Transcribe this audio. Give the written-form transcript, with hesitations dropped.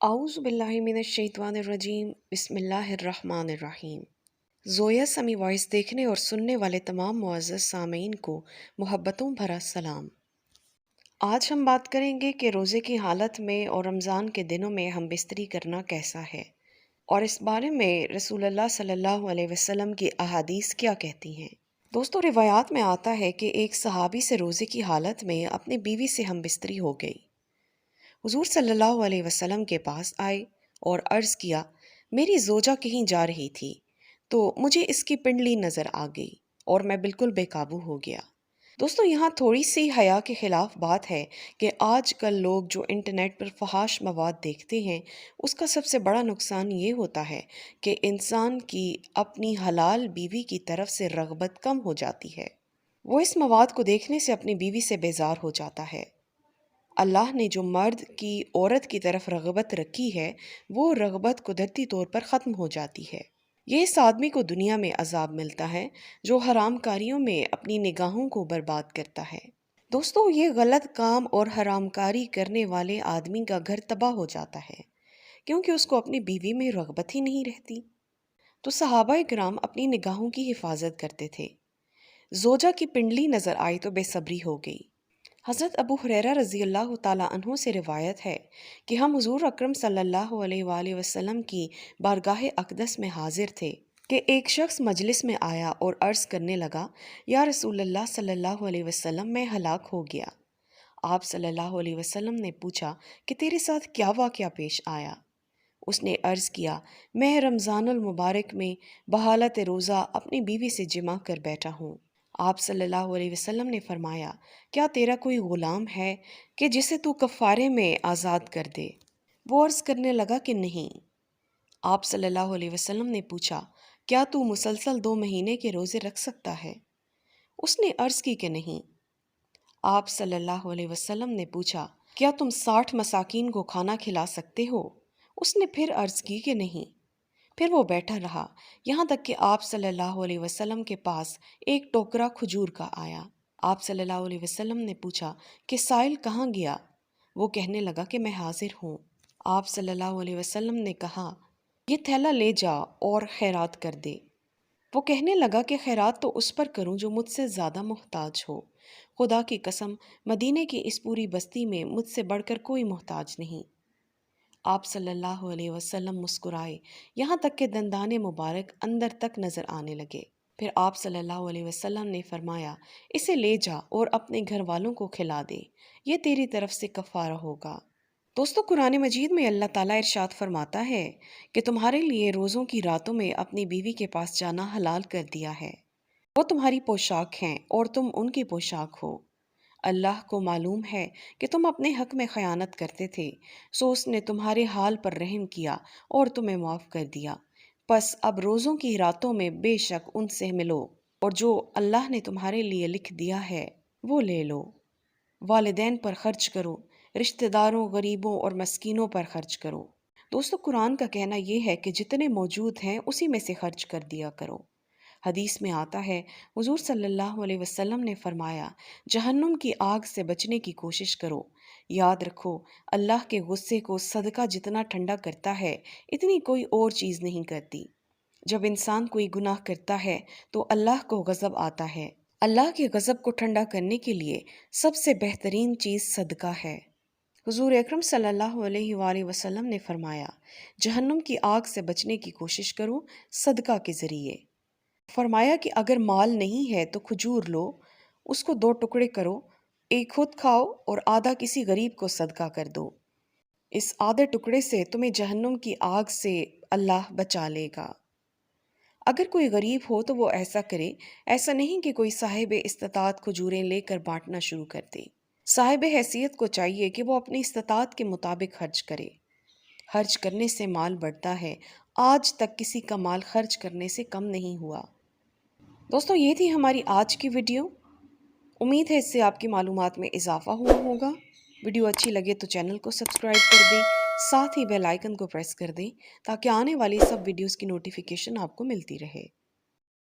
आऊज़ु बिल्लाहि मिनश्शैतानिर्रजीम बिस्मिल्लाहिर्रहमानिर्रहीम। ज़ोया समी वॉइस देखने और सुनने वाले तमाम मुअज़्ज़ज़ सामीन को मोहब्बतों भरा सलाम। आज हम बात करेंगे कि रोज़े की हालत में और रमज़ान के दिनों में हम बिस्तरी करना कैसा है, और इस बारे में रसूलुल्लाह सल्लल्लाहु अलैहि वसल्लम की अहादीस क्या कहती हैं। दोस्तों, रिवायात में आता है कि एक सहाबी से रोज़े की हालत में अपनी बीवी से हम बिस्तरी हो गई। हुजूर सल्लल्लाहु अलैहि वसल्लम के पास आए और अर्ज़ किया, मेरी ज़ोजा कहीं जा रही थी तो मुझे इसकी पिंडली नज़र आ गई और मैं बिल्कुल बेकाबू हो गया। दोस्तों, यहाँ थोड़ी सी हया के ख़िलाफ़ बात है कि आजकल लोग जो इंटरनेट पर फ़हाश मवाद देखते हैं, उसका सबसे बड़ा नुकसान ये होता है कि इंसान की अपनी हलाल बीवी की तरफ से रग़बत कम हो जाती है। वो इस मवाद को देखने से अपनी बीवी से बेजार हो जाता है। अल्लाह ने जो मर्द की औरत की तरफ रग़बत रखी है, वो रग़बत कुदरती तौर पर ख़त्म हो जाती है। ये इस आदमी को दुनिया में अज़ाब मिलता है जो हराम कारियों में अपनी निगाहों को बर्बाद करता है। दोस्तों, ये गलत काम और हरामकारी करने वाले आदमी का घर तबाह हो जाता है, क्योंकि उसको अपनी बीवी में रग़बत ही नहीं रहती। तो सहाबा इकराम अपनी निगाहों की हिफाजत करते थे। ज़ोजा की पिंडली नज़र आई तो बेसब्री हो गई। हज़रत अबू हुरैरा रज़ी अल्लाह ताला अन्हु से रिवायत है कि हम हुज़ूर अकरम सल्लल्लाहु अलैहि वसल्लम की बारगाह अक़दस में हाजिर थे कि एक शख्स मजलिस में आया और अर्ज़ करने लगा, या रसूलल्लाह सल्लल्लाहु अलैहि वसल्लम, मैं हलाक हो गया। आप सल्लल्लाहु अलैहि वसल्लम ने पूछा कि तेरे साथ क्या वाक़या पेश आया। उसने अर्ज़ किया, मैं रमज़ानुल मुबारक में बहालत रोज़ा अपनी बीवी से जिमा कर बैठा हूँ। आप सल्लल्लाहु अलैहि वसल्लम ने फरमाया, क्या तेरा कोई ग़ुलाम है कि जिसे तू कफ़ारे में आज़ाद कर दे? वो अर्ज़ करने लगा कि नहीं। आप सल्लल्लाहु अलैहि वसल्लम ने पूछा, क्या तू मुसलसल 2 महीने के रोज़े रख सकता है? उसने अर्ज़ की कि नहीं। आप सल्लल्लाहु अलैहि वसल्लम ने पूछा, क्या तुम 60 मसाकीन को खाना खिला सकते हो? उसने फिर अर्ज़ की कि नहीं। फिर वो बैठा रहा, यहाँ तक कि आप सल्लल्लाहु अलैहि वसल्लम के पास एक टोकरा खजूर का आया। आप सल्लल्लाहु अलैहि वसल्लम ने पूछा कि साइल कहाँ गया? वो कहने लगा कि मैं हाजिर हूँ। आप सल्लल्लाहु अलैहि वसल्लम ने कहा, ये थैला ले जा और खैरात कर दे। वो कहने लगा कि खैरात तो उस पर करूं जो मुझसे ज़्यादा मोहताज हो। खुदा की कसम, मदीने की इस पूरी बस्ती में मुझसे बढ़कर कोई मोहताज नहीं। आप सल्लल्लाहु अलैहि वसल्लम मुस्कुराए, यहाँ तक कि दंदाने मुबारक अंदर तक नज़र आने लगे। फिर आप सल्लल्लाहु अलैहि वसल्लम ने फरमाया, इसे ले जा और अपने घर वालों को खिला दे, ये तेरी तरफ से कफ़ारा होगा। दोस्तों, कुरान मजीद में अल्लाह ताला इरशाद फरमाता है कि तुम्हारे लिए रोज़ों की रातों में अपनी बीवी के पास जाना हलाल कर दिया है। वो तुम्हारी पोशाक हैं और तुम उनकी पोशाक हो। अल्लाह को मालूम है कि तुम अपने हक में ख़यानत करते थे, सो उसने तुम्हारे हाल पर रहम किया और तुम्हें माफ़ कर दिया। बस अब रोज़ों की रातों में बेशक उनसे मिलो और जो अल्लाह ने तुम्हारे लिए लिख दिया है वो ले लो। वालिदैन पर खर्च करो, रिश्तेदारों, गरीबों और मस्कीनों पर खर्च करो। दोस्तों, कुरान का कहना यह है कि जितने मौजूद हैं उसी में से खर्च कर दिया करो। हदीस में आता है, हुजूर सल्लल्लाहु अलैहि वसल्लम ने फरमाया, जहन्नुम की आग से बचने की कोशिश करो। याद रखो, अल्लाह के गुस्से को सदका जितना ठंडा करता है, इतनी कोई और चीज़ नहीं करती। जब इंसान कोई गुनाह करता है तो अल्लाह को गज़ब आता है। अल्लाह के गज़ब को ठंडा करने के लिए सबसे बेहतरीन चीज़ सदका है। हुजूर अकरम सल्लल्लाहु अलैहि वसल्लम ने फरमाया, जहन्नुम की आग से बचने की कोशिश करो सदका के ज़रिए। फरमाया कि अगर माल नहीं है तो खजूर लो, उसको 2 टुकड़े करो, एक खुद खाओ और आधा किसी गरीब को सदका कर दो। इस आधे टुकड़े से तुम्हें जहन्नुम की आग से अल्लाह बचा लेगा। अगर कोई गरीब हो तो वो ऐसा करे, ऐसा नहीं कि कोई साहिब इस्तिताअत खजूरें लेकर बांटना शुरू कर दे। साहिब हैसियत को चाहिए कि वो अपनी इस्तिताअत के मुताबिक खर्च करे। खर्च करने से माल बढ़ता है, आज तक किसी का माल खर्च करने से कम नहीं हुआ। दोस्तों, ये थी हमारी आज की वीडियो। उम्मीद है इससे आपकी मालूमात में इजाफ़ा हुआ होगा। वीडियो अच्छी लगे तो चैनल को सब्सक्राइब कर दें, साथ ही बेल आइकन को प्रेस कर दें ताकि आने वाली सब वीडियोस की नोटिफिकेशन आपको मिलती रहे।